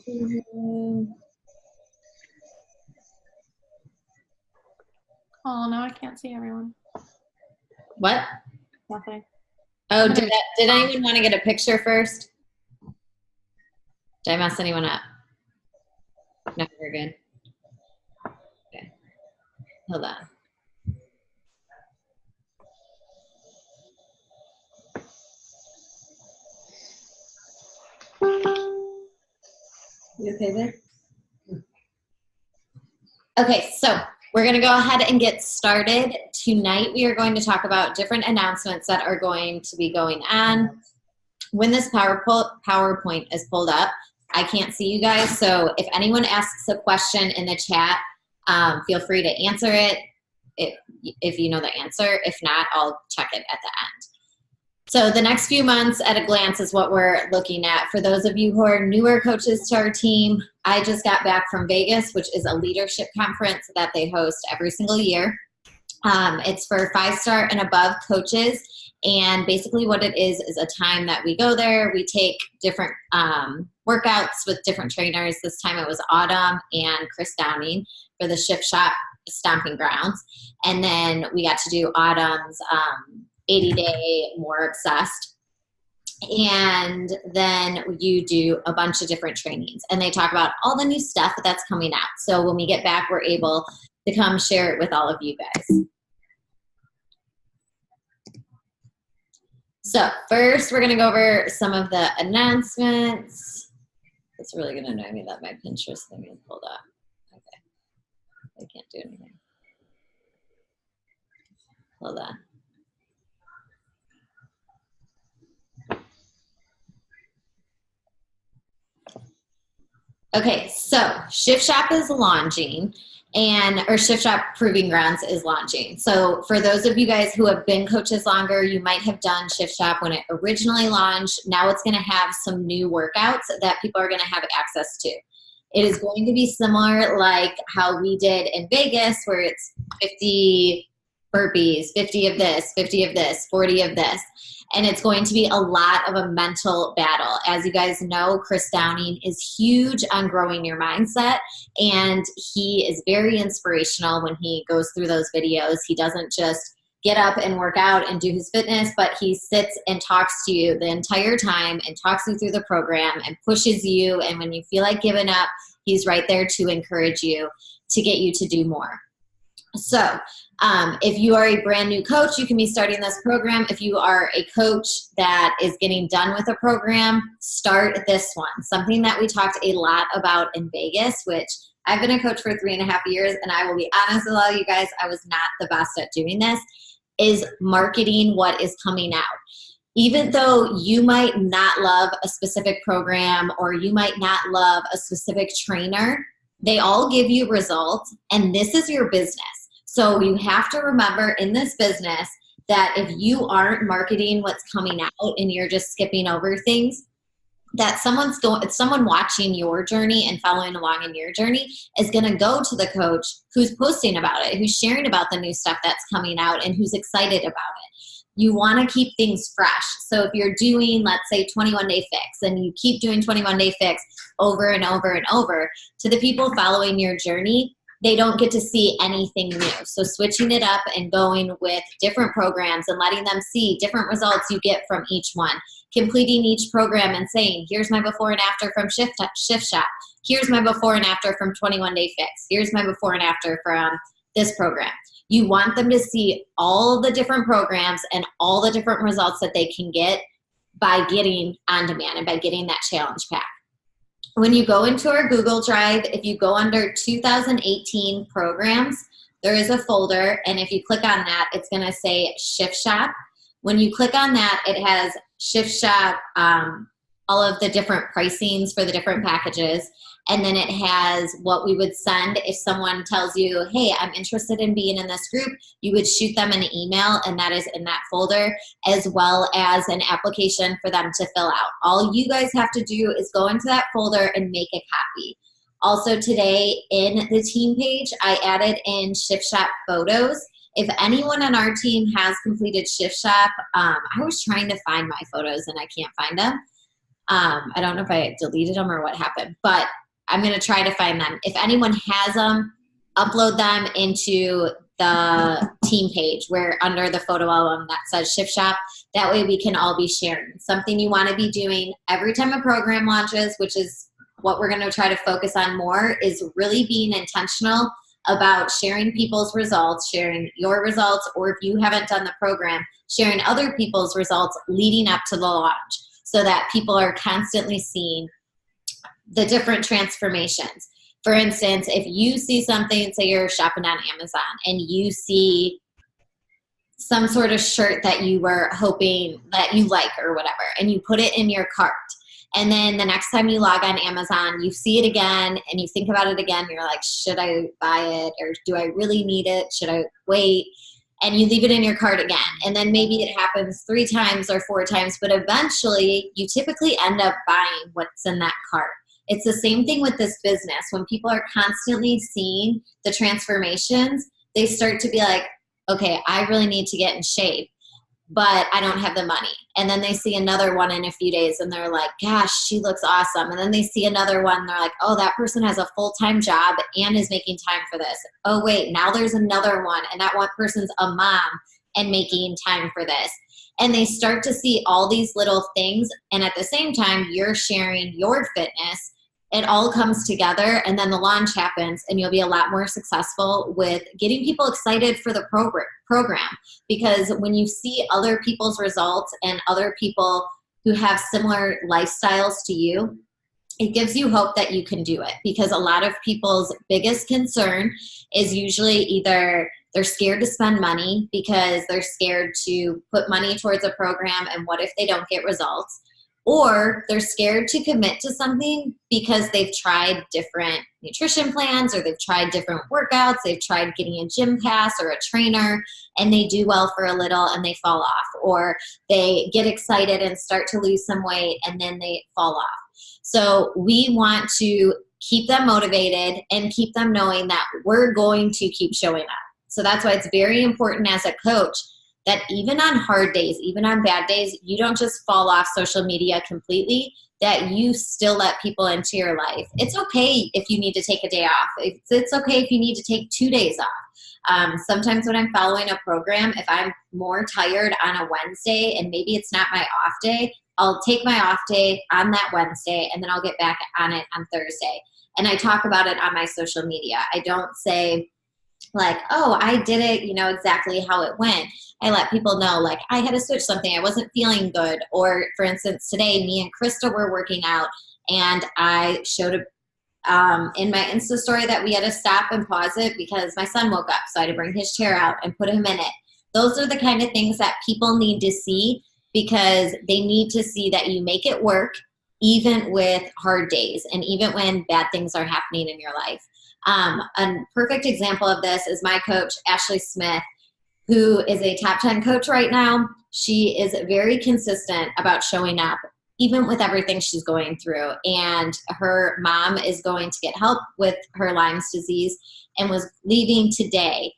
Oh, no, I can't see everyone. What? Nothing. Oh, did anyone want to get a picture first? Did I mess anyone up? No, we're good. Okay. Hold on. You okay there? Okay, so we're going to go ahead and get started. Tonight we are going to talk about different announcements that are going to be going on. When this PowerPoint is pulled up, I can't see you guys, so if anyone asks a question in the chat, feel free to answer it if you know the answer. If not, I'll check it at the end. So the next few months at a glance is what we're looking at. For those of you who are newer coaches to our team, I just got back from Vegas, which is a leadership conference that they host every single year. It's for 5-star and above coaches. And basically what it is a time that we go there. We take different workouts with different trainers. This time it was Autumn and Chris Downing for the Shift Shop Stomping Grounds. And then we got to do Autumn's 80-day More Obsessed. And then you do a bunch of different trainings. And they talk about all the new stuff that's coming out. So when we get back, we're able to come share it with all of you guys. So first, we're going to go over some of the announcements. It's really going to annoy me that my Pinterest thing is pulled up. Okay. I can't do anything. Hold on. Okay, so Shift Shop is launching, or Shift Shop Proving Grounds is launching. So for those of you guys who have been coaches longer, you might have done Shift Shop when it originally launched. Now it's going to have some new workouts that people are going to have access to. It is going to be similar like how we did in Vegas, where it's 50 burpees, 50 of this, 50 of this, 40 of this. And it's going to be a lot of a mental battle. As you guys know, Chris Downing is huge on growing your mindset, and he is very inspirational when he goes through those videos. He doesn't just get up and work out and do his fitness, but he sits and talks to you the entire time and talks you through the program and pushes you. And when you feel like giving up, he's right there to encourage you to get you to do more. So if you are a brand new coach, you can be starting this program. If you are a coach that is getting done with a program, start this one. Something that we talked a lot about in Vegas, which I've been a coach for 3.5 years, and I will be honest with all you guys, I was not the best at doing this, is marketing what is coming out. Even though you might not love a specific program or you might not love a specific trainer, they all give you results, and this is your business. So you have to remember in this business that if you aren't marketing what's coming out and you're just skipping over things, that someone watching your journey and following along in your journey is going to go to the coach who's posting about it, who's sharing about the new stuff that's coming out, and who's excited about it. You want to keep things fresh. So if you're doing, let's say, 21-day fix, and you keep doing 21-day fix over and over and over, to the people following your journey, they don't get to see anything new. So switching it up and going with different programs and letting them see different results you get from each one. Completing each program and saying, here's my before and after from Shift Shop. Here's my before and after from 21-day fix. Here's my before and after from this program. You want them to see all the different programs and all the different results that they can get by getting on demand and by getting that challenge pack. When you go into our Google Drive, if you go under 2018 programs, there is a folder, and if you click on that, it's going to say Shift Shop. When you click on that, it has Shift Shop, all of the different pricings for the different packages, and then it has what we would send if someone tells you, hey, I'm interested in being in this group. You would shoot them an email, and that is in that folder, as well as an application for them to fill out. All you guys have to do is go into that folder and make a copy. Also today in the team page, I added in Shift Shop photos. If anyone on our team has completed Shift Shop, I was trying to find my photos and I can't find them. I don't know if I deleted them or what happened, but I'm going to try to find them. If anyone has them, upload them into the team page where under the photo album that says Shift Shop. That way we can all be sharing. Something you want to be doing every time a program launches, which is what we're going to try to focus on more, is really being intentional about sharing people's results, sharing your results, or if you haven't done the program, sharing other people's results leading up to the launch so that people are constantly seeing the different transformations. For instance, if you see something, say you're shopping on Amazon and you see some sort of shirt that you were hoping that you like or whatever, and you put it in your cart. And then the next time you log on Amazon, you see it again and you think about it again. You're like, should I buy it? Or do I really need it? Should I wait? And you leave it in your cart again. And then maybe it happens 3 times or 4 times, but eventually you typically end up buying what's in that cart. It's the same thing with this business. When people are constantly seeing the transformations, they start to be like, okay, I really need to get in shape, but I don't have the money. And then they see another one in a few days and they're like, gosh, she looks awesome. And then they see another one and they're like, oh, that person has a full-time job and is making time for this. Oh, wait, now there's another one, and that one person's a mom and making time for this. And they start to see all these little things, and at the same time, you're sharing your fitness. It all comes together, and then the launch happens, and you'll be a lot more successful with getting people excited for the program. Because when you see other people's results and other people who have similar lifestyles to you, it gives you hope that you can do it. Because a lot of people's biggest concern is usually either they're scared to spend money because they're scared to put money towards a program, and what if they don't get results? Or they're scared to commit to something because they've tried different nutrition plans, or they've tried different workouts, they've tried getting a gym pass or a trainer, and they do well for a little and they fall off. Or they get excited and start to lose some weight and then they fall off. So we want to keep them motivated and keep them knowing that we're going to keep showing up. So that's why it's very important as a coach that even on hard days, even on bad days, you don't just fall off social media completely, that you still let people into your life. It's okay if you need to take a day off. It's okay if you need to take 2 days off. Sometimes when I'm following a program, if I'm more tired on a Wednesday and maybe it's not my off day, I'll take my off day on that Wednesday and then I'll get back on it on Thursday. And I talk about it on my social media. I don't say like, oh, I did it, exactly how it went. I let people know, like, I had to switch something. I wasn't feeling good. Or, for instance, today, me and Krista were working out, and I showed in my Insta story that we had to stop and pause it because my son woke up. So I had to bring his chair out and put him in it. Those are the kind of things that people need to see, because they need to see that you make it work even with hard days and even when bad things are happening in your life. A perfect example of this is my coach, Ashley Smith, who is a top 10 coach right now. She is very consistent about showing up, even with everything she's going through. And her mom is going to get help with her Lyme's disease and was leaving today,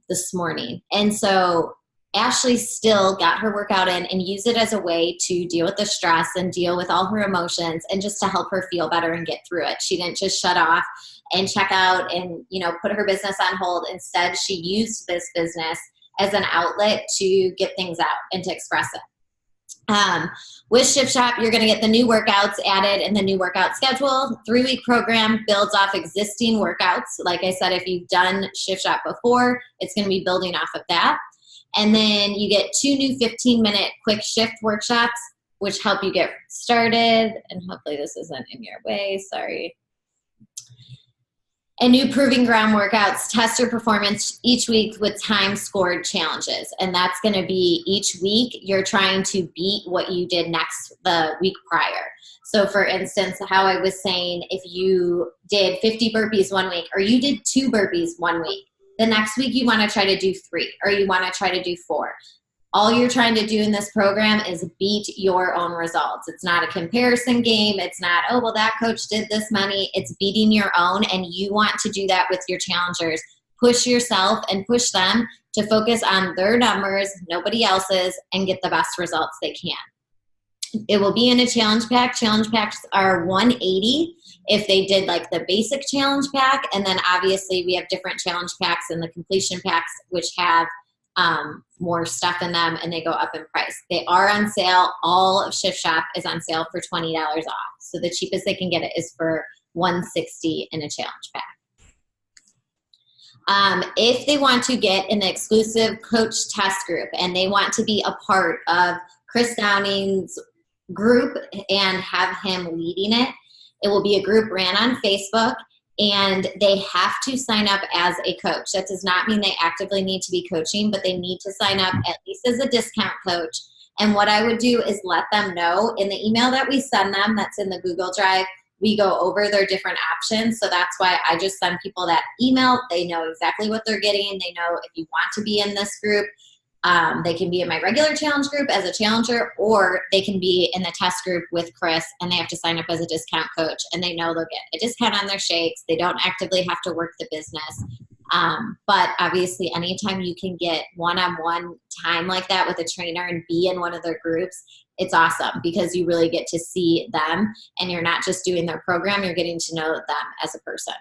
this morning. And so Ashley still got her workout in and used it as a way to deal with the stress and deal with all her emotions and just to help her feel better and get through it. She didn't just shut off and check out and, put her business on hold. Instead, she used this business as an outlet to get things out and to express it. With Shift Shop, you're going to get the new workouts added in the new workout schedule. 3-week program builds off existing workouts. Like I said, if you've done Shift Shop before, it's going to be building off of that. And then you get 2 new 15-minute quick shift workshops, which help you get started. And hopefully this isn't in your way. Sorry. And new proving ground workouts test your performance each week with time scored challenges. And that's going to be each week you're trying to beat what you did the week prior. So for instance, how I was saying, if you did 50 burpees one week, or you did 2 burpees one week, the next week you want to try to do 3, or you want to try to do 4. All you're trying to do in this program is beat your own results. It's not a comparison game. It's not, oh, well, that coach did this many. It's beating your own, and you want to do that with your challengers. Push yourself and push them to focus on their numbers, nobody else's, and get the best results they can. It will be in a challenge pack. Challenge packs are $180 if they did like the basic challenge pack. And then obviously we have different challenge packs and the completion packs, which have more stuff in them, and they go up in price. They are on sale. All of Shift Shop is on sale for $20 off. So the cheapest they can get it is for $160 in a challenge pack. If they want to get in the exclusive coach test group and they want to be a part of Chris Downing's group and have him leading it, it will be a group ran on Facebook, and they have to sign up as a coach. That does not mean they actively need to be coaching, but they need to sign up at least as a discount coach. And what I would do is let them know in the email that we send them, that's in the Google Drive, we go over their different options. So that's why I just send people that email. They know exactly what they're getting. They know if you want to be in this group, they can be in my regular challenge group as a challenger, or they can be in the test group with Chris, and they have to sign up as a discount coach, and they know they'll get a discount on their shakes. They don't actively have to work the business. But obviously anytime you can get one-on-one time like that with a trainer and be in one of their groups, it's awesome because you really get to see them, and you're not just doing their program, you're getting to know them as a person.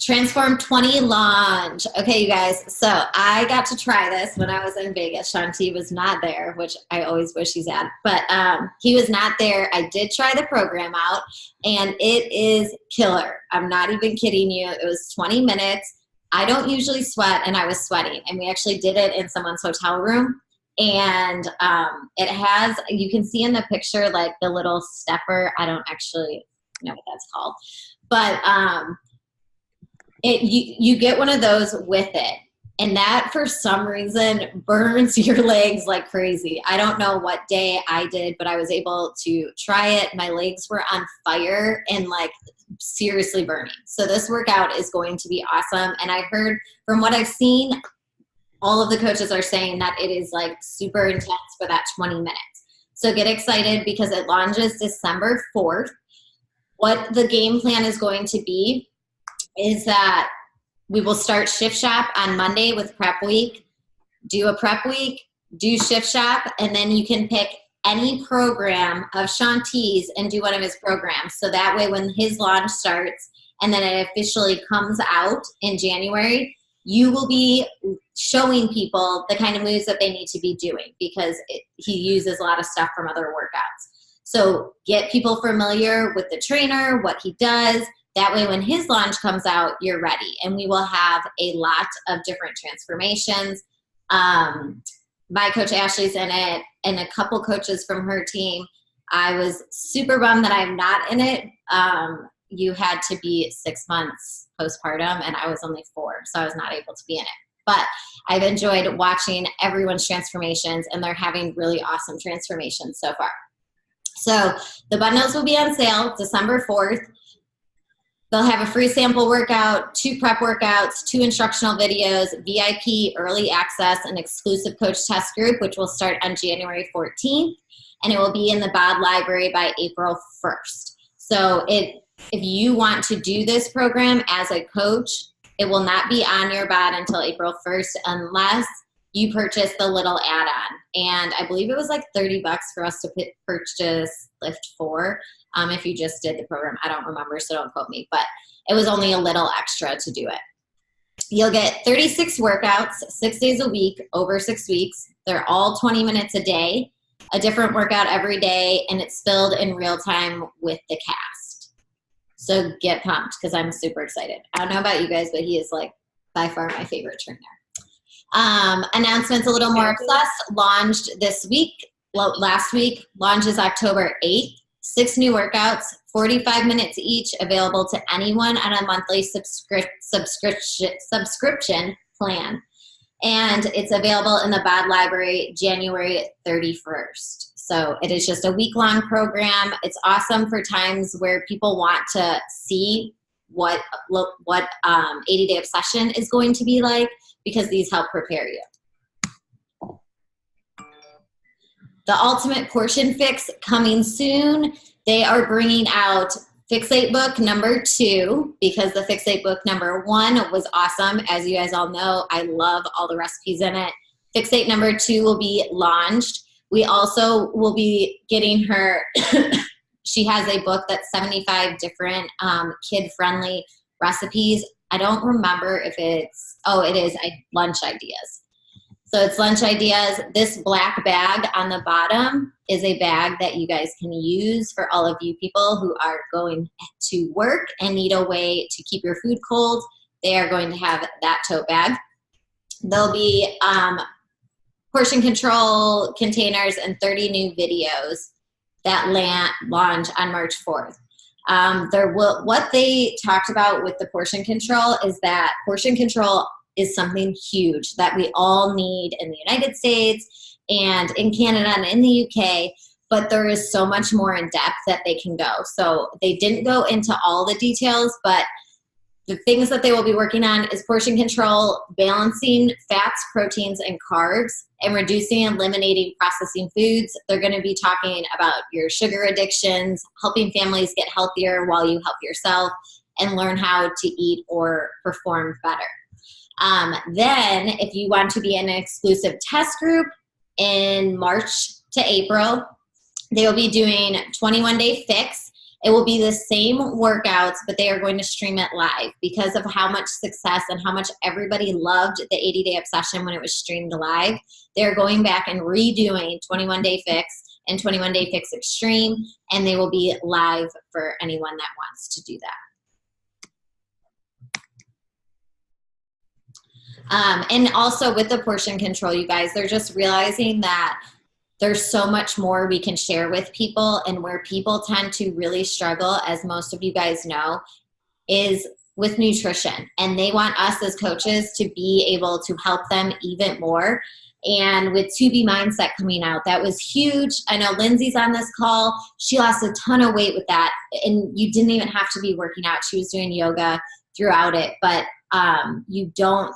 Transform 20 launch. Okay, you guys, so I got to try this when I was in Vegas. Shanti was not there, which I always wish he's at, but he was not there. I did try the program out, and it is killer. I'm not even kidding you. It was 20 minutes. I don't usually sweat, and I was sweating, and we actually did it in someone's hotel room, and it has, you can see in the picture, like the little stepper. I don't actually know what that's called, but you get one of those with it, and that for some reason burns your legs like crazy. I don't know what day I did, but I was able to try it. My legs were on fire and like seriously burning. So this workout is going to be awesome. And I heard from what I've seen, all of the coaches are saying that it is like super intense for that 20 minutes. So get excited because it launches December 4th. What the game plan is going to be is that we will start Shift Shop on Monday with prep week, do a prep week, do Shift Shop, and then you can pick any program of Shanti's and do one of his programs. So that way when his launch starts and then it officially comes out in January, you will be showing people the kind of moves that they need to be doing because he uses a lot of stuff from other workouts. So get people familiar with the trainer, what he does. That way when his launch comes out, you're ready. And we will have a lot of different transformations. My coach Ashley's in it and a couple coaches from her team. I was super bummed that I'm not in it. You had to be 6 months postpartum and I was only 4, so I was not able to be in it. But I've enjoyed watching everyone's transformations, and they're having really awesome transformations so far. So the bundles will be on sale December 4th. They'll have a free sample workout, 2 prep workouts, 2 instructional videos, VIP early access, and exclusive coach test group, which will start on January 14th. And it will be in the BOD library by April 1st. So if you want to do this program as a coach, it will not be on your BOD until April 1st unless you purchase the little add-on. And I believe it was like $30 for us to purchase Lift 4. If you just did the program, I don't remember, so don't quote me, but it was only a little extra to do it. You'll get 36 workouts, 6 days a week, over 6 weeks. They're all 20 minutes a day, a different workout every day, and it's filled in real time with the cast. So get pumped because I'm super excited. I don't know about you guys, but he is like by far my favorite trainer. Announcements a little more obsessed, launched this week. Last week, launches October 8th. 6 new workouts, 45 minutes each, available to anyone on a monthly subscription plan. And it's available in the BOD library January 31st. So it is just a week-long program. It's awesome for times where people want to see what 80-Day Obsession is going to be like, because these help prepare you. The Ultimate Portion Fix coming soon. They are bringing out Fixate Book number 2 because the Fixate Book number 1 was awesome. As you guys all know, I love all the recipes in it. Fixate number 2 will be launched. We also will be getting her, she has a book that's 75 different kid-friendly recipes. I don't remember if it's, it is lunch ideas. So it's lunch ideas. This black bag on the bottom is a bag that you guys can use for all of you people who are going to work and need a way to keep your food cold. They are going to have that tote bag. There'll be portion control containers and 30 new videos that launch on March 4th. What they talked about with the portion control is that portion control is something huge that we all need in the United States and in Canada and in the UK, but there is so much more in depth that they can go. So they didn't go into all the details, but the things that they will be working on is portion control, balancing fats, proteins, and carbs, and reducing and eliminating processing foods. They're going to be talking about your sugar addictions, helping families get healthier while you help yourself, and learn how to eat or perform better. Then, if you want to be in an exclusive test group in March to April, they will be doing 21-day fix. It will be the same workouts, but they are going to stream it live because of how much success and how much everybody loved the 80-day obsession when it was streamed live. They're going back and redoing 21-day fix and 21-day fix extreme, and they will be live for anyone that wants to do that. And also with the portion control, you guys, they're just realizing that there's so much more we can share with people, and where people tend to really struggle, as most of you guys know, is with nutrition. And they want us as coaches to be able to help them even more. And with 2B Mindset coming out, that was huge. I know Lindsay's on this call. She lost a ton of weight with that, and you didn't even have to be working out. She was doing yoga throughout it, but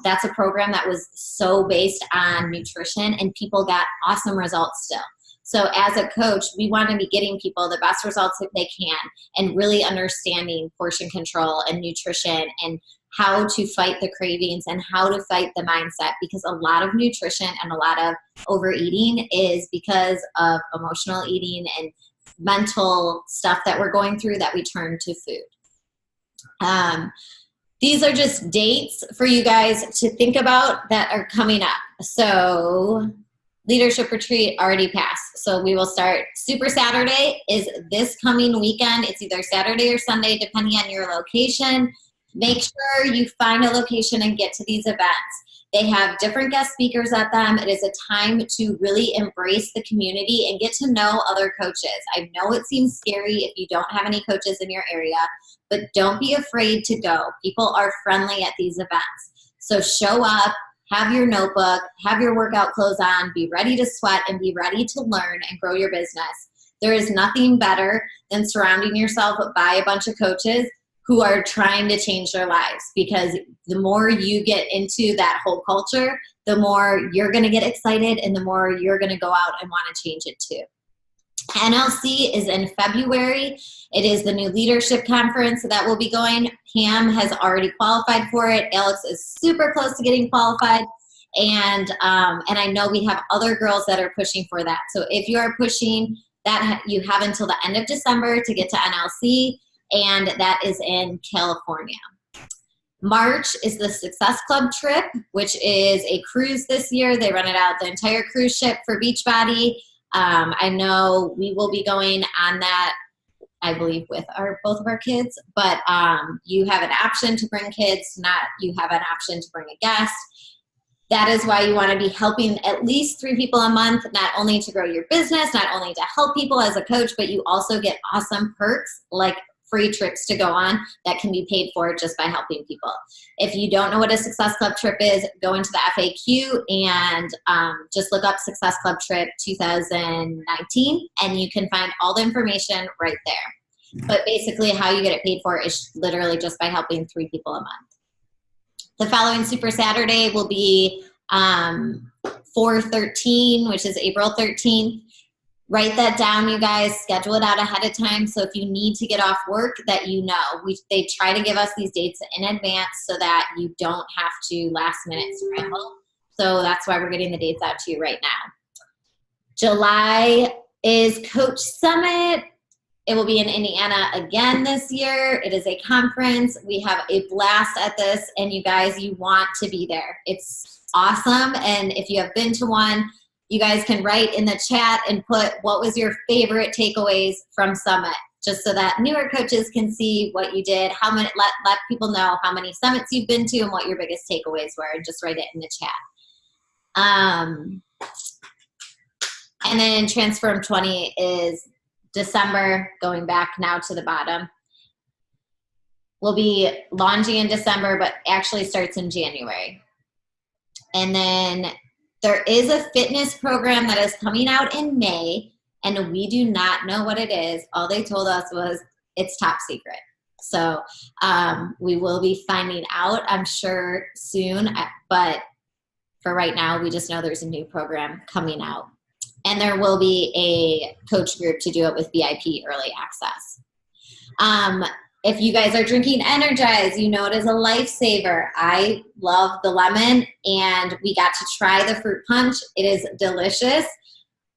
that's a program that was so based on nutrition, and people got awesome results still. So as a coach, we want to be getting people the best results that they can, and really understanding portion control and nutrition and how to fight the cravings and how to fight the mindset, because a lot of nutrition and a lot of overeating is because of emotional eating and mental stuff that we're going through that we turn to food. These are just dates for you guys to think about that are coming up. So Leadership Retreat already passed. So we will start. Super Saturday is this coming weekend. It's either Saturday or Sunday, depending on your location. Make sure you find a location and get to these events. They have different guest speakers at them. It is a time to really embrace the community and get to know other coaches. I know it seems scary if you don't have any coaches in your area, but don't be afraid to go. People are friendly at these events. So show up, have your notebook, have your workout clothes on, be ready to sweat, and be ready to learn and grow your business. There is nothing better than surrounding yourself by a bunch of coaches who are trying to change their lives, because the more you get into that whole culture, the more you're going to get excited and the more you're going to go out and want to change it too. NLC is in February. It is the new leadership conference that will be going. Pam has already qualified for it. Alex is super close to getting qualified. And I know we have other girls that are pushing for that. So if you are pushing that, you have until the end of December to get to NLC. And that is in California. March is the Success Club trip, which is a cruise this year. They run it out the entire cruise ship for Beachbody. I know we will be going on that, I believe, with both of our kids. But you have an option to bring kids, you have an option to bring a guest. That is why you want to be helping at least 3 people a month, not only to grow your business, not only to help people as a coach, but you also get awesome perks like free trips to go on that can be paid for just by helping people. If you don't know what a Success Club trip is, go into the FAQ and just look up Success Club Trip 2019, and you can find all the information right there. But basically how you get it paid for is literally just by helping 3 people a month. The following Super Saturday will be 4/13, which is April 13th. Write that down, you guys. Schedule it out ahead of time. So if you need to get off work, that you know. They try to give us these dates in advance so that you don't have to last minute scramble. So that's why we're getting the dates out to you right now. July is Coach Summit. It will be in Indiana again this year. It is a conference. We have a blast at this, and you guys, you want to be there. It's awesome, and if you have been to one, you guys can write in the chat and put what was your favorite takeaways from Summit, just so that newer coaches can see what you did, how many, let people know how many summits you've been to and what your biggest takeaways were, and just write it in the chat. And then Transform 20 is December, going back now to the bottom. We'll be launching in December, but actually starts in January. And then there is a fitness program that is coming out in May, and we do not know what it is. All they told us was it's top secret. So we will be finding out, I'm sure, soon. But for right now, we just know there's a new program coming out. And there will be a coach group to do it with VIP early access. If you guys are drinking Energize, you know it is a lifesaver. I love the lemon, and we got to try the fruit punch. It is delicious.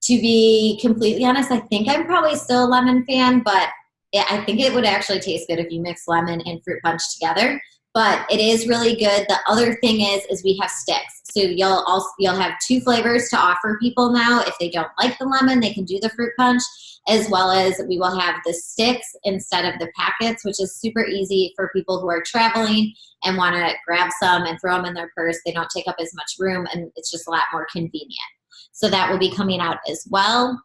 To be completely honest, I think I'm probably still a lemon fan, but I think it would actually taste good if you mix lemon and fruit punch together. But it is really good. The other thing is we have sticks. So you'll have 2 flavors to offer people now. If they don't like the lemon, they can do the fruit punch, as well as we will have the sticks instead of the packets, which is super easy for people who are traveling and want to grab some and throw them in their purse. They don't take up as much room, and it's just a lot more convenient. So that will be coming out as well.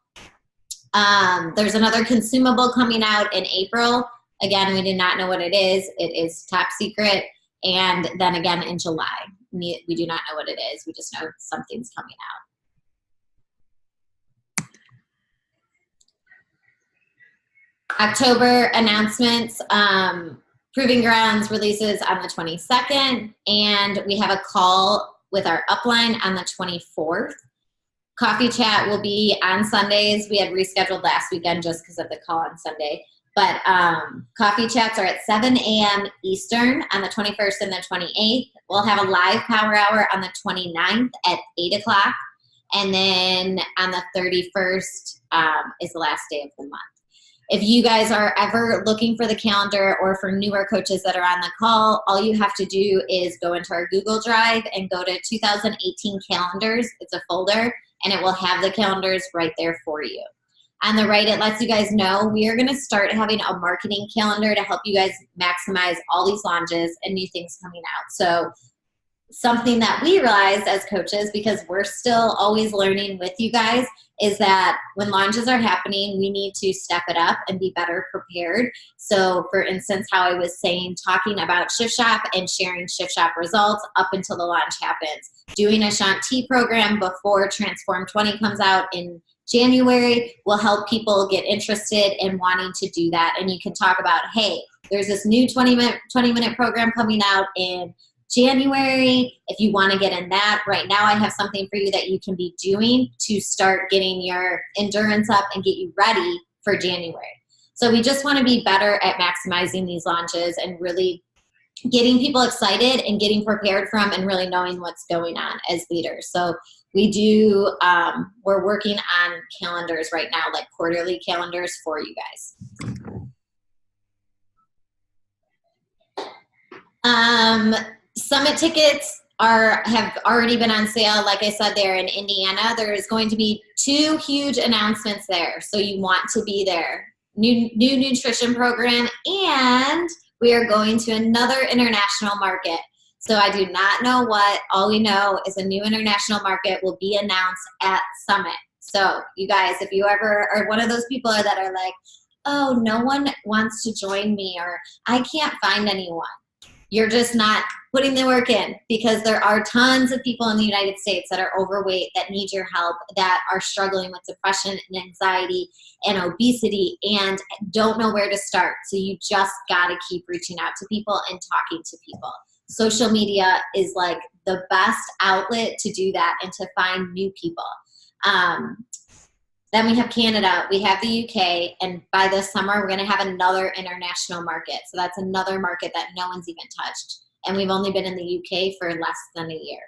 There's another consumable coming out in April. Again, we did not know what it is. It is top secret. And then again in July. We do not know what it is. We just know something's coming out. October announcements. Proving Grounds releases on the 22nd. And we have a call with our upline on the 24th. Coffee chat will be on Sundays. We had rescheduled last weekend just because of the call on Sunday. But coffee chats are at 7 a.m. Eastern on the 21st and the 28th. We'll have a live power hour on the 29th at 8 o'clock. And then on the 31st is the last day of the month. If you guys are ever looking for the calendar, or for newer coaches that are on the call, all you have to do is go into our Google Drive and go to 2018 calendars. It's a folder, and it will have the calendars right there for you. On the right, it lets you guys know we are going to start having a marketing calendar to help you guys maximize all these launches and new things coming out. So something that we realized as coaches, because we're still always learning with you guys, is that when launches are happening, we need to step it up and be better prepared. So for instance, how I was saying, talking about Shift Shop and sharing Shift Shop results up until the launch happens. Doing a Shanti program before Transform 20 comes out in January will help people get interested in wanting to do that. And you can talk about, hey, there's this new 20-minute program coming out in January. If you want to get in that, right now I have something for you that you can be doing to start getting your endurance up and get you ready for January. So we just want to be better at maximizing these launches and really getting people excited and getting prepared from and really knowing what's going on as leaders. So we do, we're working on calendars right now, like quarterly calendars for you guys. Summit tickets have already been on sale. Like I said, they're in Indiana. There is going to be 2 huge announcements there, so you want to be there. New nutrition program, and we are going to another international market. So I do not know what. All we know is a new international market will be announced at Summit. So you guys, if you ever are one of those people that are like, oh, no one wants to join me, or I can't find anyone, you're just not putting the work in, because there are tons of people in the United States that are overweight, that need your help, that are struggling with depression and anxiety and obesity and don't know where to start. So you just got to keep reaching out to people and talking to people. Social media is like the best outlet to do that and to find new people. Then we have Canada, we have the UK, and by this summer we're going to have another international market. So that's another market that no one's even touched. And we've only been in the UK for less than a year.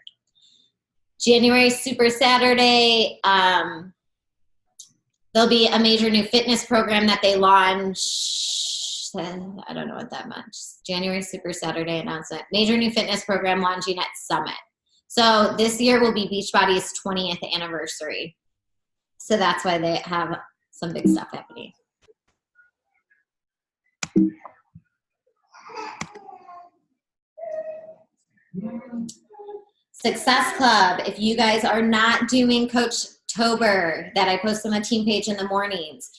January Super Saturday, there'll be a major new fitness program that they launch. I don't know what that much. January Super Saturday announcement. Major new fitness program launching at Summit. So this year will be Beachbody's 20th anniversary. So that's why they have some big stuff happening. Success Club. If you guys are not doing Coachtober that I post on the team page in the mornings,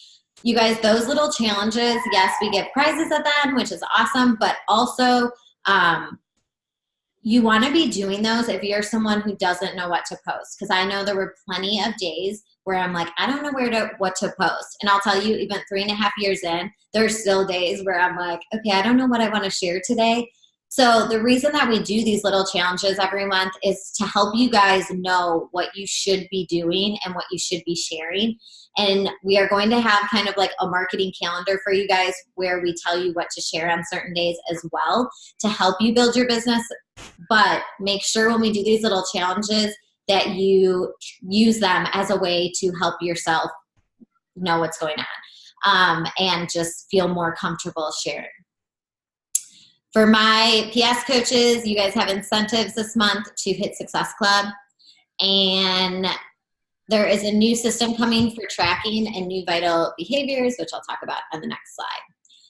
you guys, those little challenges, yes, we give prizes at them, which is awesome, but also you want to be doing those if you're someone who doesn't know what to post. Because I know there were plenty of days where I'm like, I don't know what to post. And I'll tell you, even 3.5 years in, there's still days where I'm like, okay, I don't know what I want to share today. So the reason that we do these little challenges every month is to help you guys know what you should be doing and what you should be sharing. And we are going to have kind of like a marketing calendar for you guys where we tell you what to share on certain days as well to help you build your business. But make sure when we do these little challenges that you use them as a way to help yourself know what's going on and just feel more comfortable sharing. For my PS coaches, you guys have incentives this month to hit Success Club. And there is a new system coming for tracking and new vital behaviors, which I'll talk about on the next slide.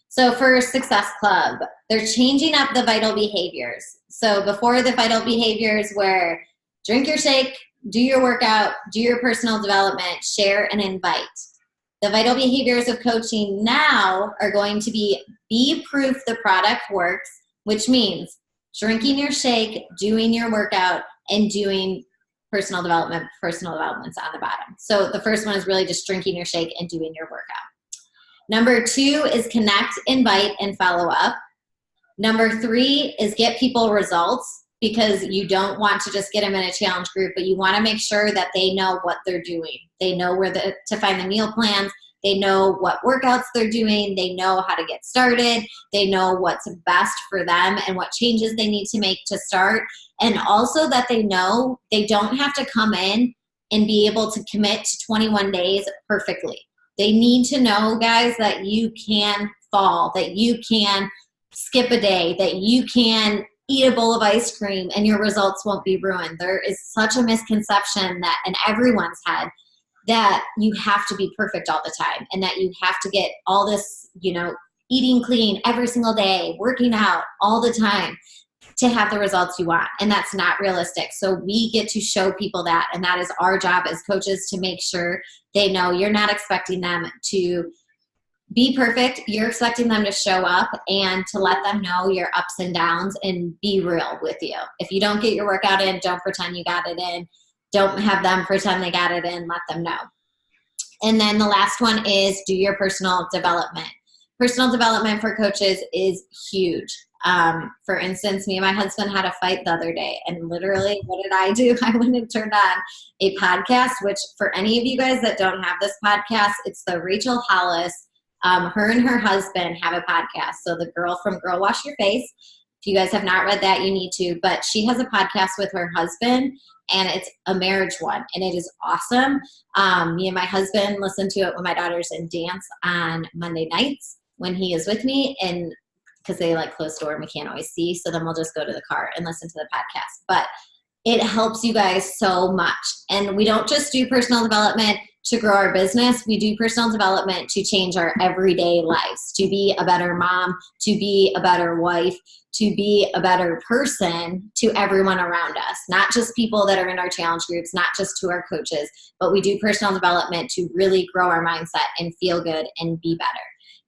So for Success Club, they're changing up the vital behaviors. So before, the vital behaviors were drink your shake, do your workout, do your personal development, share, and invite. The vital behaviors of coaching now are going to be proof the product works, which means drinking your shake, doing your workout, and doing personal development's on the bottom. So the first one is really just drinking your shake and doing your workout. Number 2 is connect, invite, and follow up. Number 3 is get people results, because you don't want to just get them in a challenge group, but you want to make sure that they know what they're doing. They know where to find the meal plans. They know what workouts they're doing. They know how to get started. They know what's best for them and what changes they need to make to start. And also that they know they don't have to come in and be able to commit to 21 days perfectly. They need to know, guys, that you can fall, that you can skip a day, that you can eat a bowl of ice cream and your results won't be ruined. There is such a misconception that in everyone's head that you have to be perfect all the time and that you have to get all this, eating clean every single day, working out all the time to have the results you want. And that's not realistic. So we get to show people that, and that is our job as coaches to make sure they know you're not expecting them to be perfect. You're expecting them to show up and to let them know your ups and downs and be real with you. If you don't get your workout in, don't pretend you got it in. Don't have them pretend they got it in. Let them know. And then the last one is do your personal development. Personal development for coaches is huge. For instance, me and my husband had a fight the other day, and literally what did I do? I went and turned on a podcast, which for any of you guys that don't have this podcast, it's the Rachel Hollis. Her and her husband have a podcast. So the girl from Girl Wash Your Face. If you guys have not read that, you need to. But she has a podcast with her husband, and it's a marriage one, and it is awesome. Me and my husband listen to it when my daughter's in dance on Monday nights when he is with me, and because they close door and we can't always see. So then we'll just go to the car and listen to the podcast. But it helps you guys so much. And we don't just do personal development to grow our business. We do personal development to change our everyday lives, to be a better mom, to be a better wife, to be a better person to everyone around us, not just people that are in our challenge groups, not just to our coaches, but we do personal development to really grow our mindset and feel good and be better.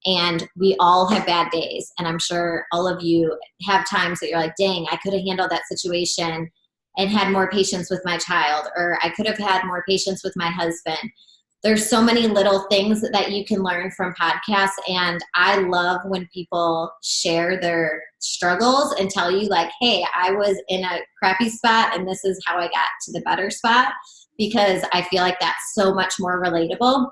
And we all have bad days. And I'm sure all of you have times that you're like, dang, I could have handled that situation and had more patience with my child, or I could have had more patience with my husband. There's so many little things that you can learn from podcasts. And I love when people share their struggles and tell you hey, I was in a crappy spot and this is how I got to the better spot, because I feel like that's so much more relatable.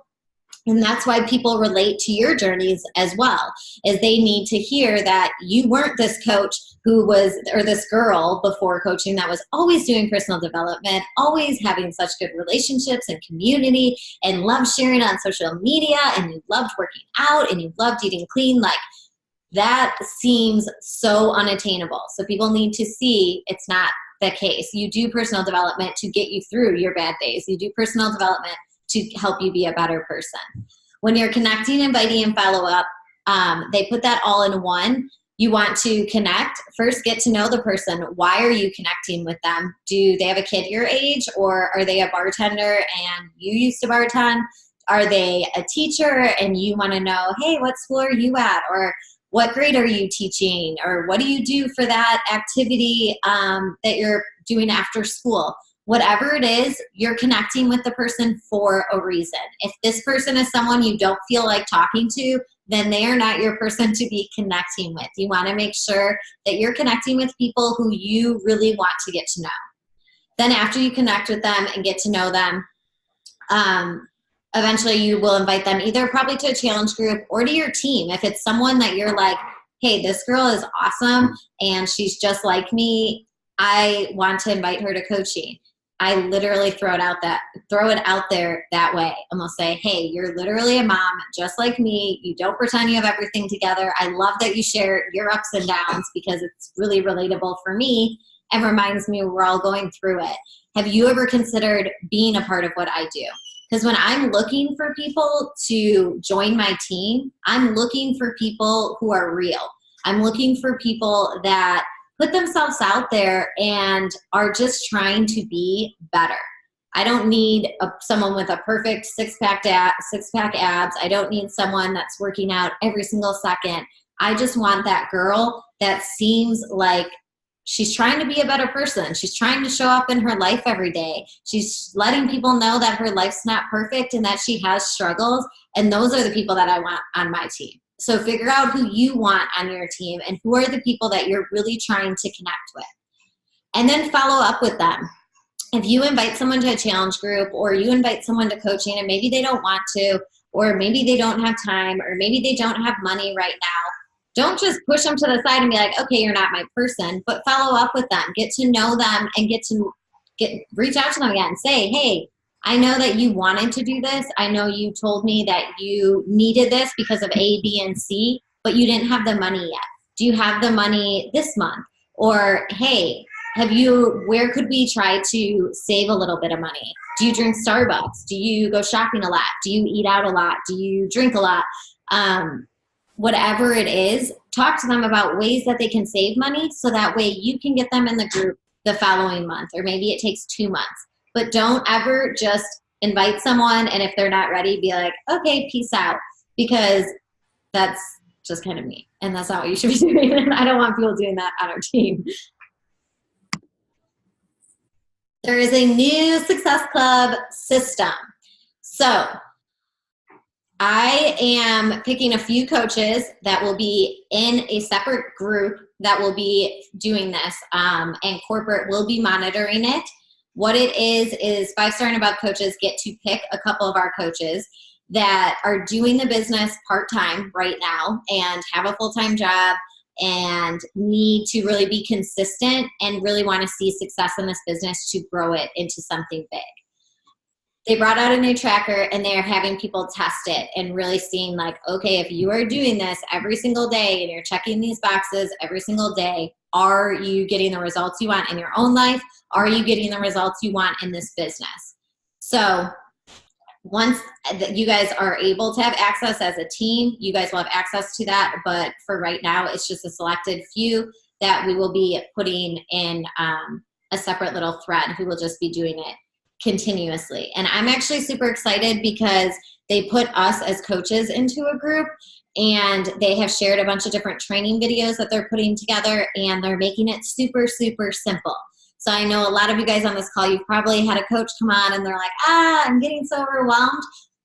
And that's why people relate to your journeys as well, is they need to hear that you weren't this coach who was, or this girl before coaching that was always doing personal development, always having such good relationships and community and loved sharing on social media, and you loved working out and you loved eating clean. Like, that seems so unattainable. So people need to see it's not the case. You do personal development to get you through your bad days. You do personal development to help you be a better person. When you're connecting, inviting, and follow up, they put that all in one. You want to connect. First, get to know the person. Why are you connecting with them? Do they have a kid your age, or are they a bartender and you used to bartend? Are they a teacher and you want to know, hey, what school are you at? Or what grade are you teaching? Or what do you do for that activity that you're doing after school? Whatever it is, you're connecting with the person for a reason. If this person is someone you don't feel like talking to, then they are not your person to be connecting with. You want to make sure that you're connecting with people who you really want to get to know. Then after you connect with them and get to know them, eventually you will invite them either probably to a challenge group or to your team. If it's someone that you're like, hey, this girl is awesome and she's just like me, I want to invite her to coaching. I literally throw it out there that way. I'm gonna say, hey, you're literally a mom just like me. You don't pretend you have everything together. I love that you share your ups and downs because it's really relatable for me and reminds me we're all going through it. Have you ever considered being a part of what I do? Because when I'm looking for people to join my team, I'm looking for people who are real. I'm looking for people that put themselves out there and are just trying to be better. I don't need someone with a perfect six-pack abs. I don't need someone that's working out every single second. I just want that girl that seems like she's trying to be a better person. She's trying to show up in her life every day. She's letting people know that her life's not perfect and that she has struggles. And those are the people that I want on my team. So figure out who you want on your team and who are the people that you're really trying to connect with. And then follow up with them. If you invite someone to a challenge group or you invite someone to coaching and maybe they don't want to, or maybe they don't have time, or maybe they don't have money right now, don't just push them to the side and be like, okay, you're not my person, but follow up with them. Get to know them and reach out to them again. Say, hey, I know that you wanted to do this. I know you told me that you needed this because of A, B, and C, but you didn't have the money yet. Do you have the money this month? Or, hey, where could we try to save a little bit of money? Do you drink Starbucks? Do you go shopping a lot? Do you eat out a lot? Do you drink a lot? Whatever it is, talk to them about ways that they can save money so that way you can get them in the group the following month, or maybe it takes 2 months. But don't ever just invite someone and if they're not ready, be like, okay, peace out, because that's just kind of me and that's not what you should be doing. And I don't want people doing that on our team. There is a new Success Club system. So I am picking a few coaches that will be in a separate group that will be doing this, and corporate will be monitoring it. What it is 5-star and above coaches get to pick a couple of our coaches that are doing the business part-time right now and have a full-time job and need to really be consistent and really want to see success in this business to grow it into something big. They brought out a new tracker and they're having people test it and really seeing like, okay, if you are doing this every single day and you're checking these boxes every single day, are you getting the results you want in your own life? Are you getting the results you want in this business? So once you guys are able to have access as a team, you guys will have access to that. But for right now, it's just a selected few that we will be putting in a separate little thread who will just be doing it continuously. And I'm actually super excited because they put us as coaches into a group and they have shared a bunch of different training videos that they're putting together and they're making it super, super simple. So I know a lot of you guys on this call, you've probably had a coach come on and they're like, I'm getting so overwhelmed.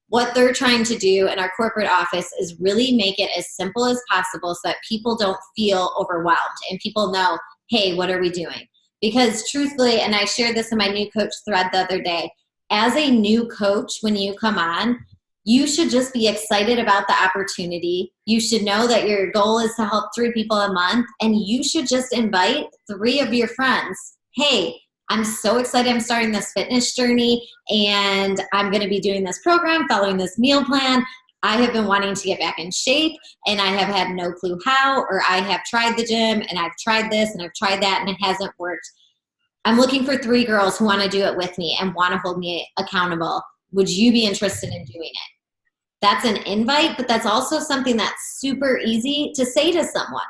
What they're trying to do in our corporate office is really make it as simple as possible so that people don't feel overwhelmed and people know, hey, what are we doing? Because truthfully, and I shared this in my new coach thread the other day, as a new coach, when you come on, you should just be excited about the opportunity. You should know that your goal is to help 3 people a month, and you should just invite 3 of your friends. Hey, I'm so excited I'm starting this fitness journey, and I'm going to be doing this program, following this meal plan. I have been wanting to get back in shape, and I have had no clue how, or I have tried the gym, and I've tried this, and I've tried that, and it hasn't worked. I'm looking for 3 girls who want to do it with me and want to hold me accountable. Would you be interested in doing it? That's an invite, but that's also something that's super easy to say to someone.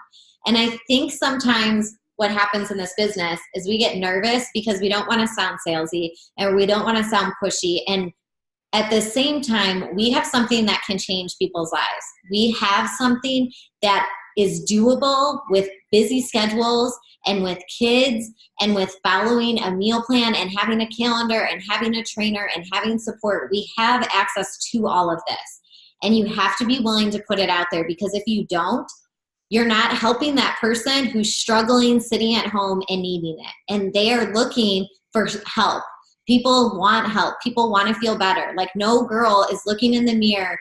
And I think sometimes what happens in this business is we get nervous because we don't want to sound salesy, or we don't want to sound pushy. And at the same time, we have something that can change people's lives. We have something that is doable with busy schedules and with kids and with following a meal plan and having a calendar and having a trainer and having support. We have access to all of this. And you have to be willing to put it out there, because if you don't, you're not helping that person who's struggling, sitting at home and needing it. And they are looking for help. People want help. People want to feel better. Like, no girl is looking in the mirror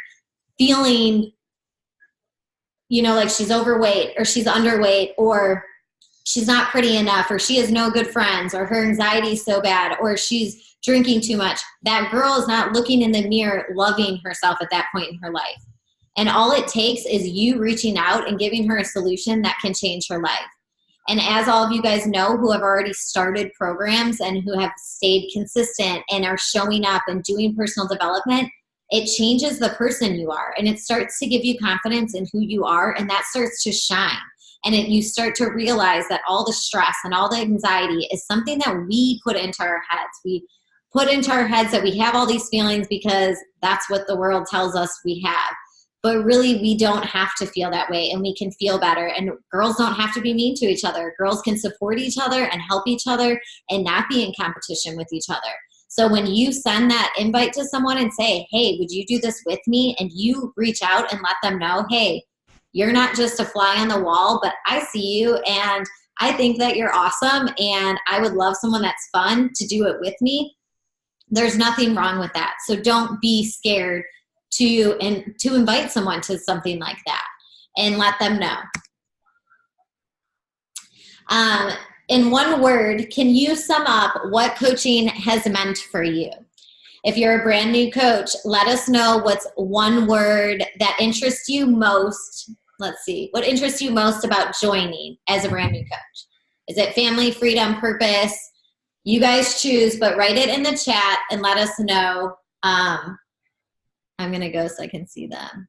feeling, like she's overweight or she's underweight or she's not pretty enough or she has no good friends or her anxiety is so bad or she's drinking too much. That girl is not looking in the mirror loving herself at that point in her life. And all it takes is you reaching out and giving her a solution that can change her life. And as all of you guys know who have already started programs and who have stayed consistent and are showing up and doing personal development, it changes the person you are, and it starts to give you confidence in who you are, and that starts to shine. And you start to realize that all the stress and all the anxiety is something that we put into our heads. We put into our heads that we have all these feelings because that's what the world tells us we have. But really, we don't have to feel that way, and we can feel better. And girls don't have to be mean to each other. Girls can support each other and help each other and not be in competition with each other. So when you send that invite to someone and say, hey, would you do this with me? And you reach out and let them know, hey, you're not just a fly on the wall, but I see you and I think that you're awesome and I would love someone that's fun to do it with me. There's nothing wrong with that. So don't be scared to invite someone to something like that and let them know. In one word, can you sum up what coaching has meant for you? If you're a brand new coach, let us know what's one word that interests you most. Let's see, what interests you most about joining as a brand new coach? Is it family, freedom, purpose? You guys choose, but write it in the chat and let us know. I'm going to go so I can see them.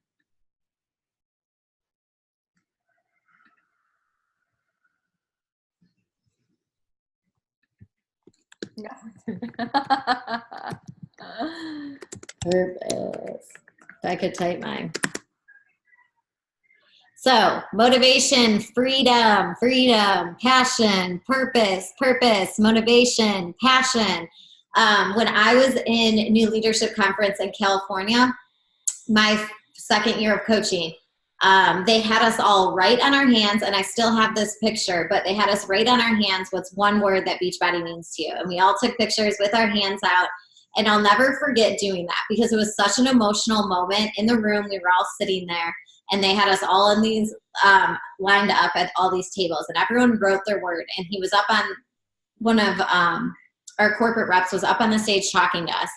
Purpose. If I could type mine. So motivation, freedom, passion, purpose, motivation, passion. When I was in New Leadership Conference in California, my second year of coaching, they had us all write on our hands, and I still have this picture, but they had us write on our hands what's one word that Beachbody means to you. And we all took pictures with our hands out, and I'll never forget doing that because it was such an emotional moment in the room. We were all sitting there, and they had us all in these lined up at all these tables, and everyone wrote their word. And he was up on, one of our corporate reps was up on the stage talking to us,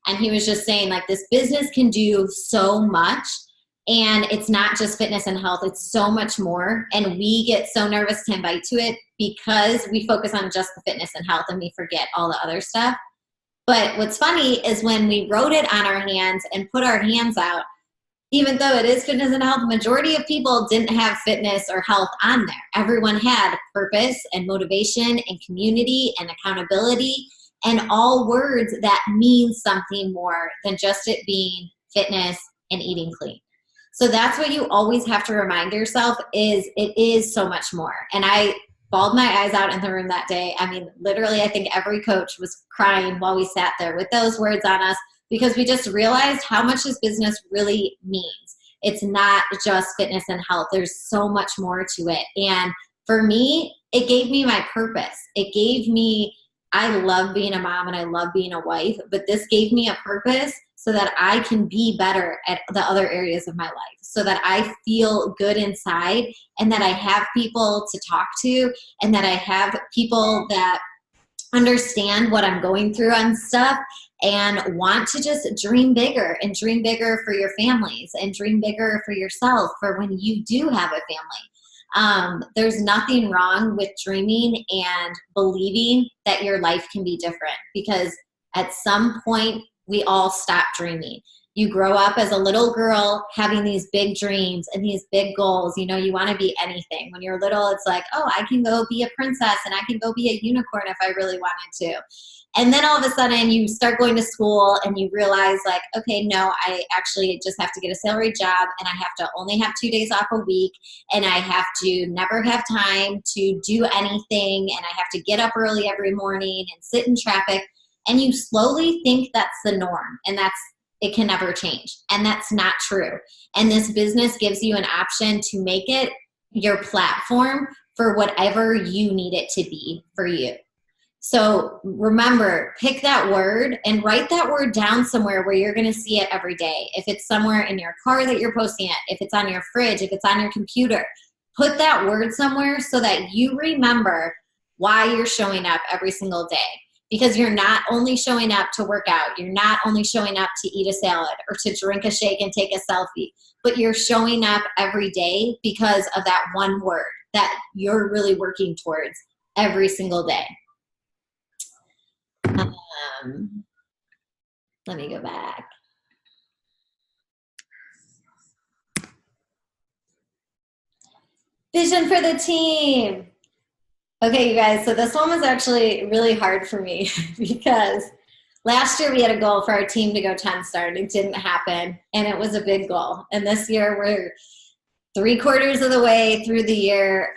and he was just saying, like, this business can do so much, and it's not just fitness and health, it's so much more. And we get so nervous to invite to it because we focus on just the fitness and health and we forget all the other stuff. But what's funny is when we wrote it on our hands and put our hands out, even though it is fitness and health, the majority of people didn't have fitness or health on there. Everyone had purpose and motivation and community and accountability, and all words that mean something more than just it being fitness and eating clean. So that's what you always have to remind yourself, is it is so much more. And I bawled my eyes out in the room that day. I mean, literally, I think every coach was crying while we sat there with those words on us, because we just realized how much this business really means. It's not just fitness and health. There's so much more to it. And for me, it gave me my purpose. It gave me, I love being a mom and I love being a wife, but this gave me a purpose so that I can be better at the other areas of my life, so that I feel good inside, and that I have people to talk to, and that I have people that understand what I'm going through on stuff and want to just dream bigger, and dream bigger for your families, and dream bigger for yourself for when you do have a family. There's nothing wrong with dreaming and believing that your life can be different, because at some point we all stop dreaming. You grow up as a little girl having these big dreams and these big goals. You know, you want to be anything. When you're little, it's like, oh, I can go be a princess and I can go be a unicorn if I really wanted to. And then all of a sudden you start going to school and you realize like, okay, no, I actually just have to get a salary job, and I have to only have 2 days off a week, and I have to never have time to do anything, and I have to get up early every morning and sit in traffic. And you slowly think that's the norm, and it can never change. And that's not true. And this business gives you an option to make it your platform for whatever you need it to be for you. So remember, pick that word and write that word down somewhere where you're going to see it every day. If it's somewhere in your car that you're posting it, if it's on your fridge, if it's on your computer, put that word somewhere so that you remember why you're showing up every single day. Because you're not only showing up to work out, you're not only showing up to eat a salad or to drink a shake and take a selfie, but you're showing up every day because of that one word that you're really working towards every single day. Let me go back. Vision for the team. Okay, you guys, so this one was actually really hard for me because last year we had a goal for our team to go 10-star, and it didn't happen, and it was a big goal. And this year we're 3/4 of the way through the year.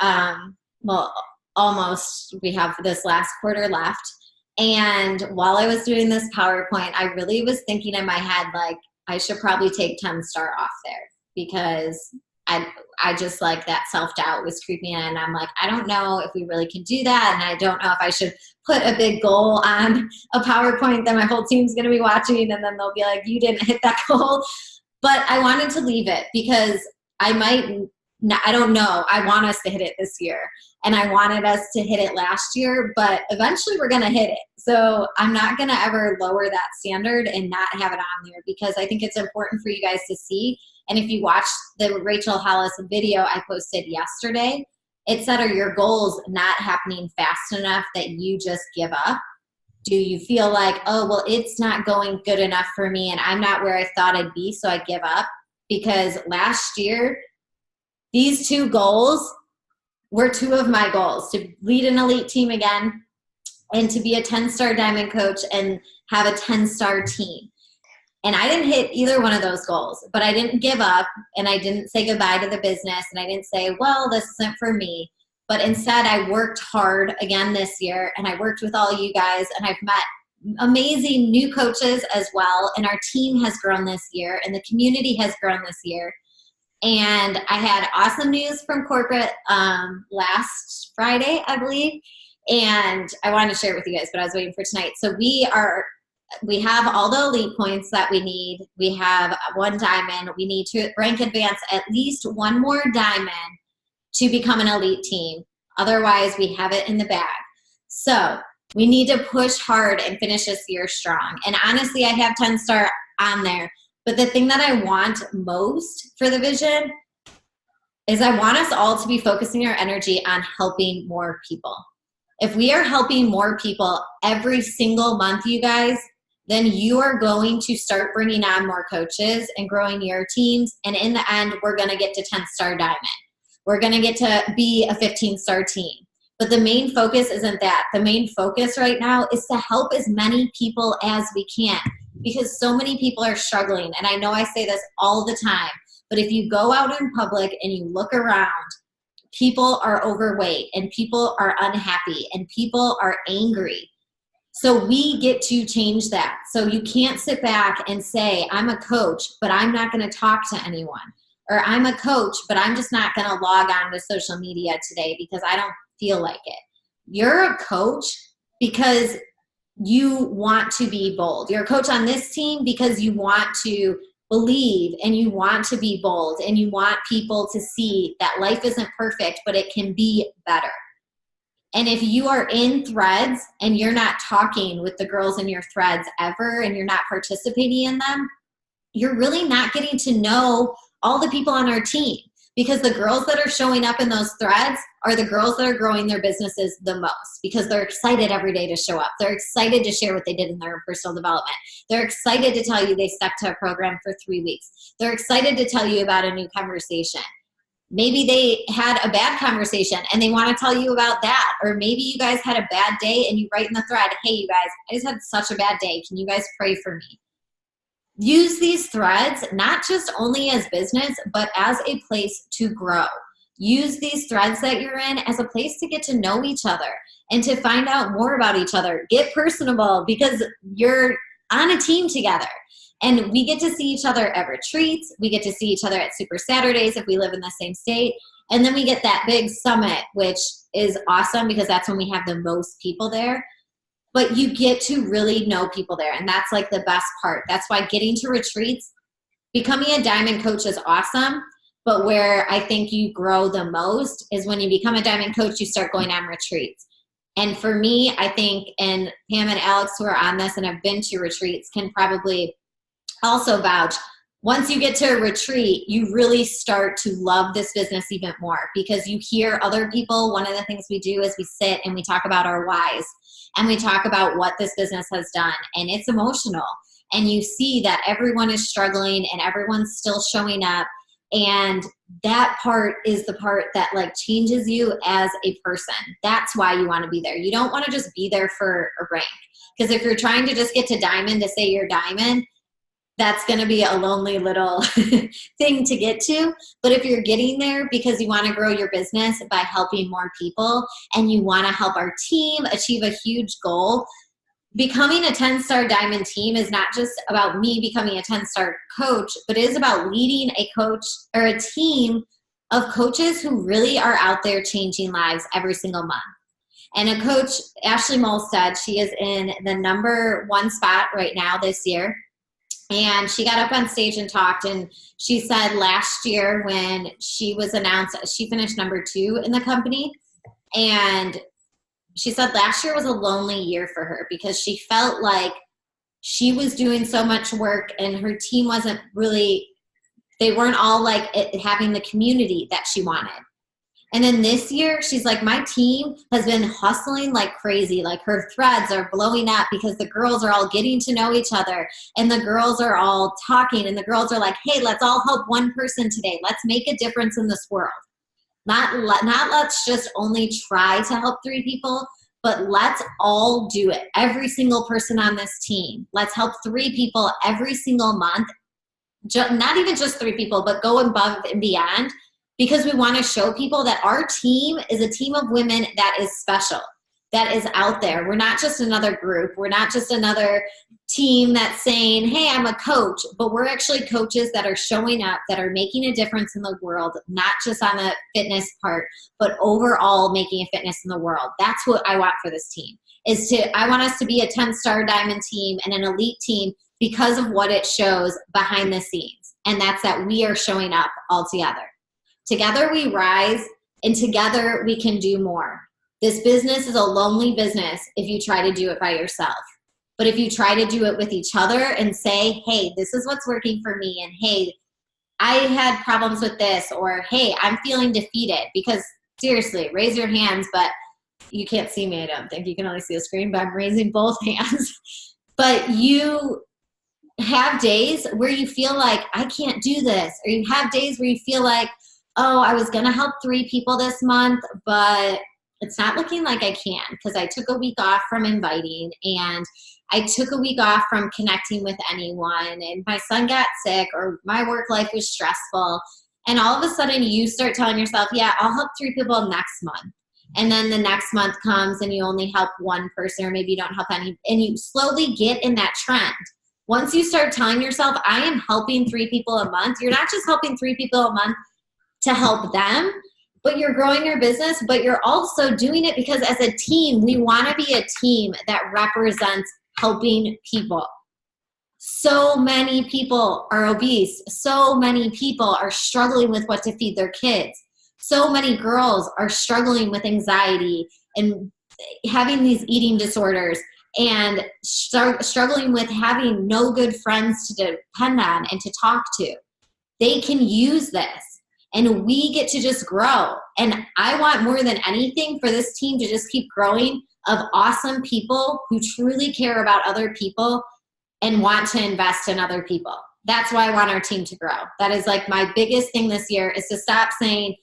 Well, almost. We have this last quarter left. And while I was doing this PowerPoint, I really was thinking in my head, like, I should probably take 10-star off there, because I just like that self-doubt was creeping in. And I'm like, I don't know if we really can do that. And I don't know if I should put a big goal on a PowerPoint that my whole team's going to be watching. And then they'll be like, you didn't hit that goal. But I wanted to leave it because I don't know. I want us to hit it this year. And I wanted us to hit it last year, but eventually we're going to hit it. So I'm not going to ever lower that standard and not have it on there, because I think it's important for you guys to see. And if you watch the Rachel Hollis video I posted yesterday, it said, are your goals not happening fast enough that you just give up? Do you feel like, oh, well, it's not going good enough for me and I'm not where I thought I'd be, so I give up? Because last year, these 2 goals were 2 of my goals: to lead an elite team again and to be a 10-star diamond coach and have a 10-star team. And I didn't hit either one of those goals, but I didn't give up, and I didn't say goodbye to the business, and I didn't say, well, this isn't for me. But instead, I worked hard again this year, and I worked with all you guys, and I've met amazing new coaches as well, and our team has grown this year, and the community has grown this year. And I had awesome news from corporate last Friday, I believe, and I wanted to share it with you guys, but I was waiting for tonight. So we have all the elite points that we need. We have 1 diamond. We need to rank advance at least 1 more diamond to become an elite team. Otherwise, we have it in the bag. So we need to push hard and finish this year strong. And honestly, I have 10-star on there. But the thing that I want most for the vision is I want us all to be focusing our energy on helping more people. If we are helping more people every single month, you guys, then you are going to start bringing on more coaches and growing your teams. And in the end, we're going to get to 10-star diamond. We're going to get to be a 15-star team. But the main focus isn't that. The main focus right now is to help as many people as we can, because so many people are struggling. And I know I say this all the time, but if you go out in public and you look around, people are overweight and people are unhappy and people are angry. So we get to change that. So you can't sit back and say, I'm a coach, but I'm not going to talk to anyone. Or I'm a coach, but I'm just not going to log on to social media today because I don't feel like it. You're a coach because you want to be bold. You're a coach on this team because you want to believe and you want to be bold and you want people to see that life isn't perfect, but it can be better. And if you are in threads and you're not talking with the girls in your threads ever and you're not participating in them, you're really not getting to know all the people on our team, because the girls that are showing up in those threads are the girls that are growing their businesses the most, because they're excited every day to show up. They're excited to share what they did in their personal development. They're excited to tell you they stuck to a program for 3 weeks. They're excited to tell you about a new conversation. Maybe they had a bad conversation and they want to tell you about that. Or maybe you guys had a bad day and you write in the thread, hey, you guys, I just had such a bad day. Can you guys pray for me? Use these threads not just only as business, but as a place to grow. Use these threads that you're in as a place to get to know each other and to find out more about each other. Get personable, because you're on a team together. And we get to see each other at retreats. We get to see each other at Super Saturdays if we live in the same state. And then we get that big summit, which is awesome because that's when we have the most people there. But you get to really know people there, and that's like the best part. That's why getting to retreats, becoming a diamond coach is awesome, but where I think you grow the most is when you become a diamond coach, you start going on retreats. And for me, I think, and Pam and Alex who are on this and have been to retreats can probably also vouch, once you get to a retreat, you really start to love this business even more, because you hear other people. One of the things we do is we sit and we talk about our whys, and we talk about what this business has done, and it's emotional. And you see that everyone is struggling and everyone's still showing up. And that part is the part that like changes you as a person. That's why you want to be there. You don't want to just be there for a rank. Because if you're trying to just get to diamond to say you're diamond, that's going to be a lonely little thing to get to. But if you're getting there because you want to grow your business by helping more people and you want to help our team achieve a huge goal, becoming a 10-star diamond team is not just about me becoming a 10-star coach, but it is about leading a coach or a team of coaches who really are out there changing lives every single month. And a coach, Ashley Molstad, she is in the #1 spot right now this year. And she got up on stage and talked, and she said last year when she was announced, she finished #2 in the company. And she said last year was a lonely year for her because she felt like she was doing so much work and her team wasn't really, they weren't all like having the community that she wanted. And then this year, she's like, my team has been hustling like crazy. Like her threads are blowing up because the girls are all getting to know each other and the girls are all talking and the girls are like, hey, let's all help one person today. Let's make a difference in this world. Not let's just only try to help 3 people, but let's all do it. Every single person on this team. Let's help 3 people every single month. Not even just 3 people, but go above and beyond. Because we want to show people that our team is a team of women that is special, that is out there. We're not just another group. We're not just another team that's saying, hey, I'm a coach, but we're actually coaches that are showing up, that are making a difference in the world, not just on the fitness part, but overall making a difference in the world. That's what I want for this team. I want us to be a 10-star diamond team and an elite team because of what it shows behind the scenes. And that's that we are showing up all together. Together we rise, and together we can do more. This business is a lonely business if you try to do it by yourself. But if you try to do it with each other and say, hey, this is what's working for me, and hey, I had problems with this, or hey, I'm feeling defeated, because seriously, raise your hands, but you can't see me, I don't think. You can only see the screen, but I'm raising both hands. But you have days where you feel like, I can't do this, or you have days where you feel like, oh, I was going to help 3 people this month, but it's not looking like I can because I took a week off from inviting and I took a week off from connecting with anyone and my son got sick or my work life was stressful. And all of a sudden you start telling yourself, yeah, I'll help 3 people next month. And then the next month comes and you only help 1 person, or maybe you don't help any, and you slowly get in that trend. Once you start telling yourself, I am helping 3 people a month, you're not just helping 3 people a month to help them, but you're growing your business, but you're also doing it because as a team, we want to be a team that represents helping people. So many people are obese. So many people are struggling with what to feed their kids. So many girls are struggling with anxiety and having these eating disorders and struggling with having no good friends to depend on and to talk to. They can use this and we get to just grow. And I want more than anything for this team to just keep growing of awesome people who truly care about other people and want to invest in other people. That's why I want our team to grow. That is like my biggest thing this year is to stop saying,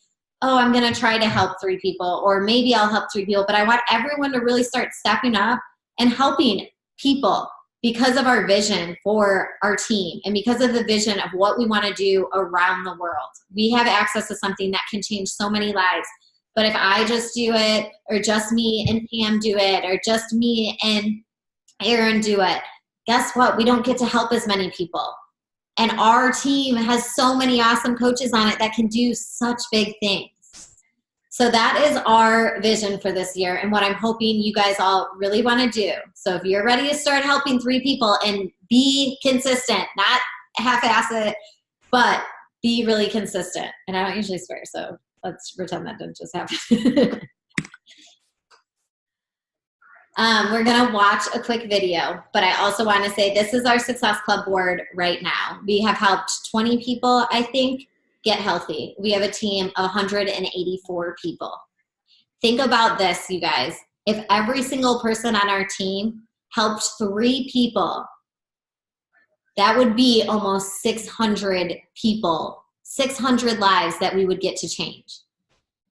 oh, I'm going to try to help 3 people, or maybe I'll help 3 people. But I want everyone to really start stepping up and helping people because of our vision for our team and because of the vision of what we want to do around the world. We have access to something that can change so many lives. But if I just do it, or just me and Pam do it, or just me and Aaron do it, guess what? We don't get to help as many people. And our team has so many awesome coaches on it that can do such big things. So that is our vision for this year and what I'm hoping you guys all really want to do. So if you're ready to start helping 3 people and be consistent, not half-ass it, but be really consistent. And I don't usually swear, so let's pretend that didn't just happen. We're going to watch a quick video, but I also want to say this is our Success Club board right now. We have helped 20 people, I think, get healthy. We have a team of 184 people. Think about this, you guys. If every single person on our team helped 3 people, that would be almost 600 people, 600 lives that we would get to change.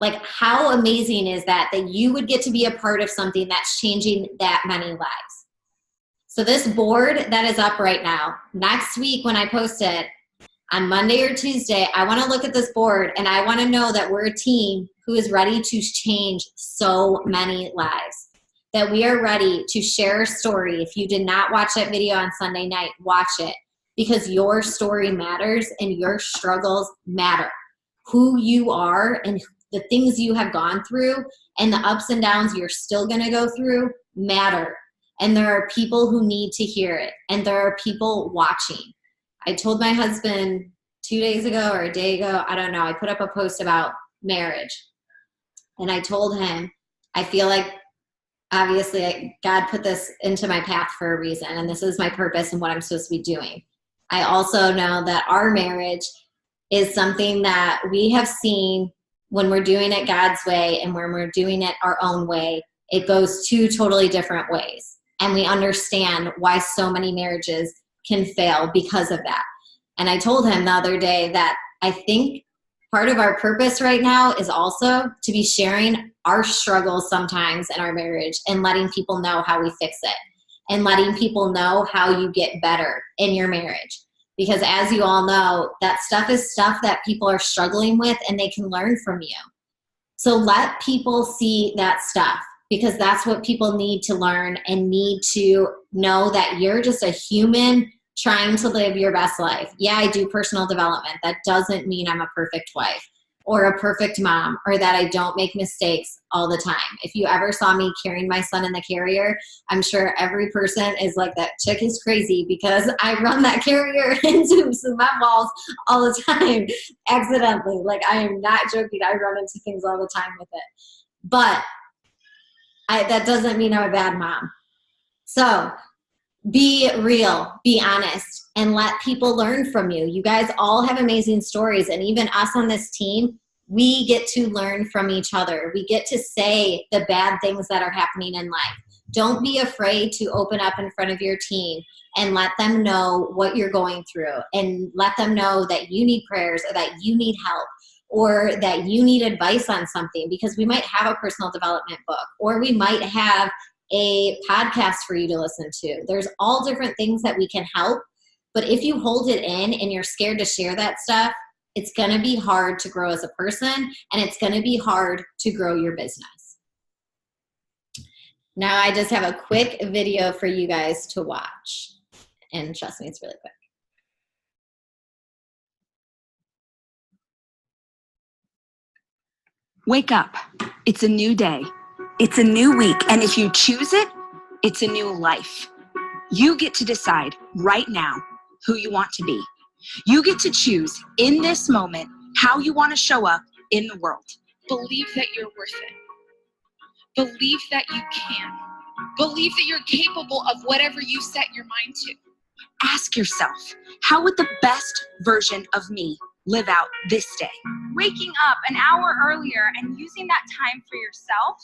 Like, how amazing is that you would get to be a part of something that's changing that many lives? So this board that is up right now, next week when I post it, on Monday or Tuesday, I want to look at this board and I want to know that we're a team who is ready to change so many lives. That we are ready to share a story. If you did not watch that video on Sunday night, watch it. Because your story matters and your struggles matter. Who you are and the things you have gone through and the ups and downs you're still going to go through matter. And there are people who need to hear it. And there are people watching. I told my husband 2 days ago or a day ago, I don't know, I put up a post about marriage. And I told him, I feel like obviously God put this into my path for a reason. And this is my purpose and what I'm supposed to be doing. I also know that our marriage is something that we have seen when we're doing it God's way and when we're doing it our own way, it goes 2 totally different ways. And we understand why so many marriages can fail because of that. And I told him the other day that I think part of our purpose right now is also to be sharing our struggles sometimes in our marriage and letting people know how we fix it and letting people know how you get better in your marriage. Because as you all know, that stuff is stuff that people are struggling with and they can learn from you. So let people see that stuff because that's what people need to learn and need to know that you're just a human trying to live your best life. Yeah, I do personal development. That doesn't mean I'm a perfect wife or a perfect mom or that I don't make mistakes all the time. If you ever saw me carrying my son in the carrier, I'm sure every person is like, that chick is crazy because I run that carrier into cement walls all the time accidentally. Like, I am not joking. I run into things all the time with it. But that doesn't mean I'm a bad mom. So be real, be honest, and let people learn from you. You guys all have amazing stories, and even us on this team, we get to learn from each other. We get to say the bad things that are happening in life. Don't be afraid to open up in front of your team and let them know what you're going through and let them know that you need prayers or that you need help or that you need advice on something, because we might have a personal development book or we might have a podcast for you to listen to. There's all different things that we can help, but if you hold it in and you're scared to share that stuff, it's going to be hard to grow as a person and it's going to be hard to grow your business. Now I just have a quick video for you guys to watch, and trust me, it's really quick. Wake up. It's a new day. It's a new week. And if you choose it, it's a new life. You get to decide right now who you want to be. You get to choose in this moment how you want to show up in the world. Believe that you're worth it. Believe that you can. Believe that you're capable of whatever you set your mind to. Ask yourself, how would the best version of me live out this day? Waking up an hour earlier and using that time for yourself,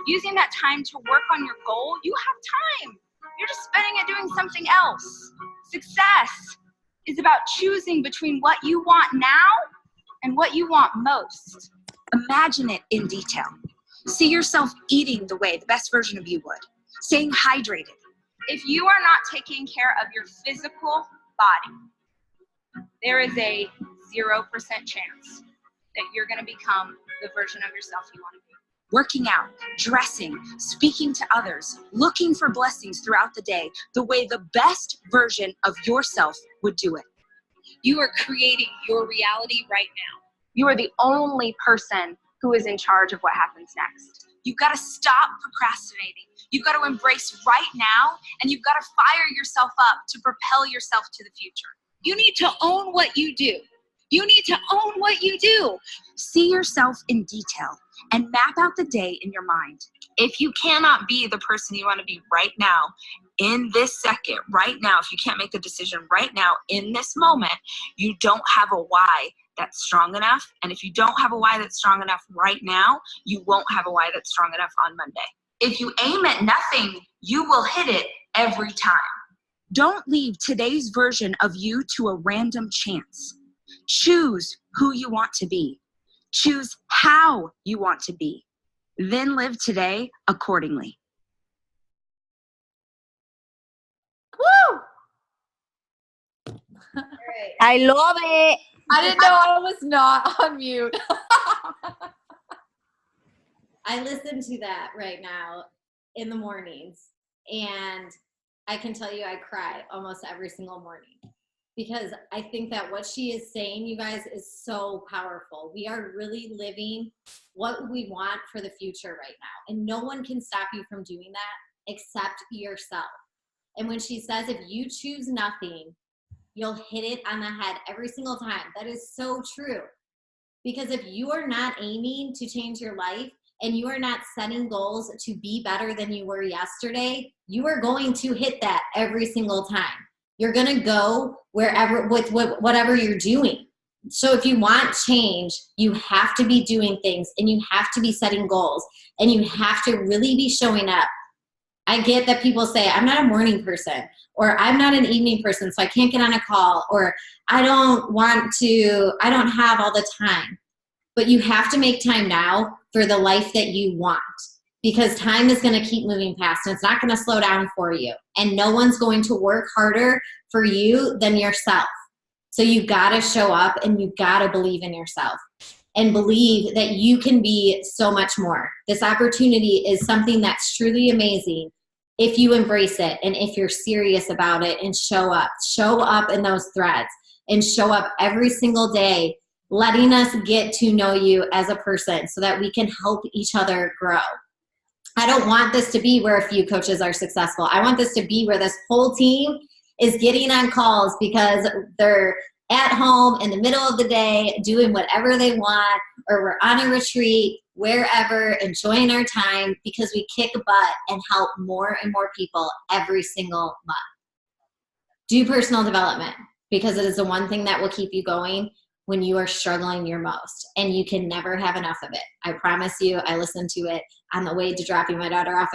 using that time to work on your goal, you have time. You're just spending it doing something else. Success is about choosing between what you want now and what you want most. Imagine it in detail. See yourself eating the way the best version of you would, staying hydrated. If you are not taking care of your physical body, there is a 0% chance that you're going to become the version of yourself you want to be. Working out, dressing, speaking to others, looking for blessings throughout the day, the way the best version of yourself would do it. You are creating your reality right now. You are the only person who is in charge of what happens next. You've got to stop procrastinating. You've got to embrace right now, and you've got to fire yourself up to propel yourself to the future. You need to own what you do. You need to own what you do. See yourself in detail and map out the day in your mind. If you cannot be the person you want to be right now, in this second, right now, if you can't make the decision right now, in this moment, you don't have a why that's strong enough. And if you don't have a why that's strong enough right now, you won't have a why that's strong enough on Monday. If you aim at nothing, you will hit it every time. Don't leave today's version of you to a random chance. Choose who you want to be. Choose how you want to be. Then live today accordingly. Woo! I love it. I didn't know I was not on mute. I listen to that right now in the mornings, and I can tell you I cry almost every single morning because I think that what she is saying, you guys, is so powerful. We are really living what we want for the future right now, and no one can stop you from doing that except yourself. And when she says, if you choose nothing, you'll hit it on the head every single time. That is so true. Because if you are not aiming to change your life and you are not setting goals to be better than you were yesterday, you are going to hit that every single time. You're going to go wherever with whatever you're doing. So if you want change, you have to be doing things and you have to be setting goals and you have to really be showing up. I get that people say, I'm not a morning person, or I'm not an evening person, so I can't get on a call, or I don't have all the time. But you have to make time now for the life that you want, because time is going to keep moving past and it's not going to slow down for you. And no one's going to work harder for you than yourself. So you've got to show up and you've got to believe in yourself and believe that you can be so much more. This opportunity is something that's truly amazing if you embrace it and if you're serious about it and show up in those threads and show up every single day, letting us get to know you as a person so that we can help each other grow. I don't want this to be where a few coaches are successful. I want this to be where this whole team is getting on calls because they're at home in the middle of the day doing whatever they want, or we're on a retreat, wherever, enjoying our time because we kick butt and help more and more people every single month. Do personal development because it is the one thing that will keep you going when you are struggling your most, and you can never have enough of it. I promise you. I listen to it on the way to dropping my daughter off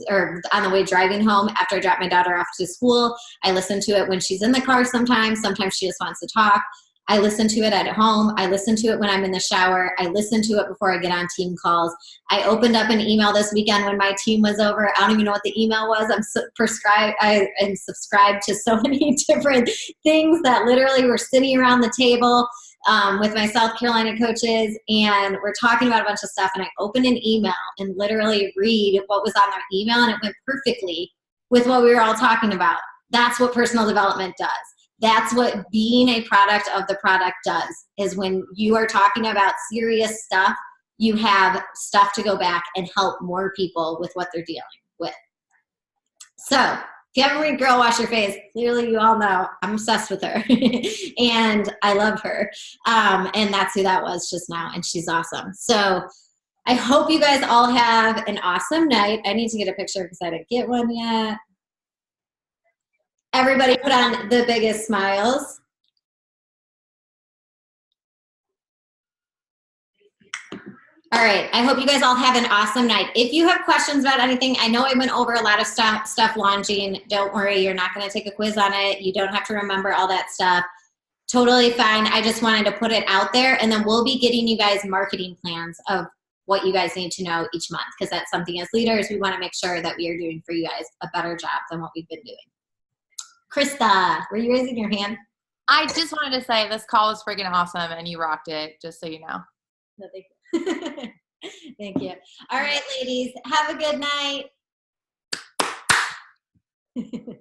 or on the way driving home after I drop my daughter off to school. I listen to it when she's in the car sometimes she just wants to talk. I listen to it at home. I listen to it when I'm in the shower. I listen to it before I get on team calls. I opened up an email this weekend when my team was over. I don't even know what the email was. I am subscribed to so many different things that literally were sitting around the table with my South Carolina coaches, and we're talking about a bunch of stuff, and I opened an email and literally read what was on their email, and it went perfectly with what we were all talking about. That's what personal development does. That's what being a product of the product does, is when you are talking about serious stuff you have stuff to go back and help more people with what they're dealing with. So if you haven't read Girl Wash Your Face, clearly you all know I'm obsessed with her and I love her. And that's who that was just now, and she's awesome. So I hope you guys all have an awesome night. I need to get a picture because I didn't get one yet. Everybody put on the biggest smiles. All right, I hope you guys all have an awesome night. If you have questions about anything, I know I went over a lot of stuff launching. Don't worry, you're not gonna take a quiz on it. You don't have to remember all that stuff. Totally fine. I just wanted to put it out there, and then we'll be getting you guys marketing plans of what you guys need to know each month, because that's something as leaders, we wanna make sure that we are doing for you guys a better job than what we've been doing. Krista, were you raising your hand? I just wanted to say this call was freaking awesome and you rocked it, just so you know. No, thank you. Thank you. All right, ladies, have a good night.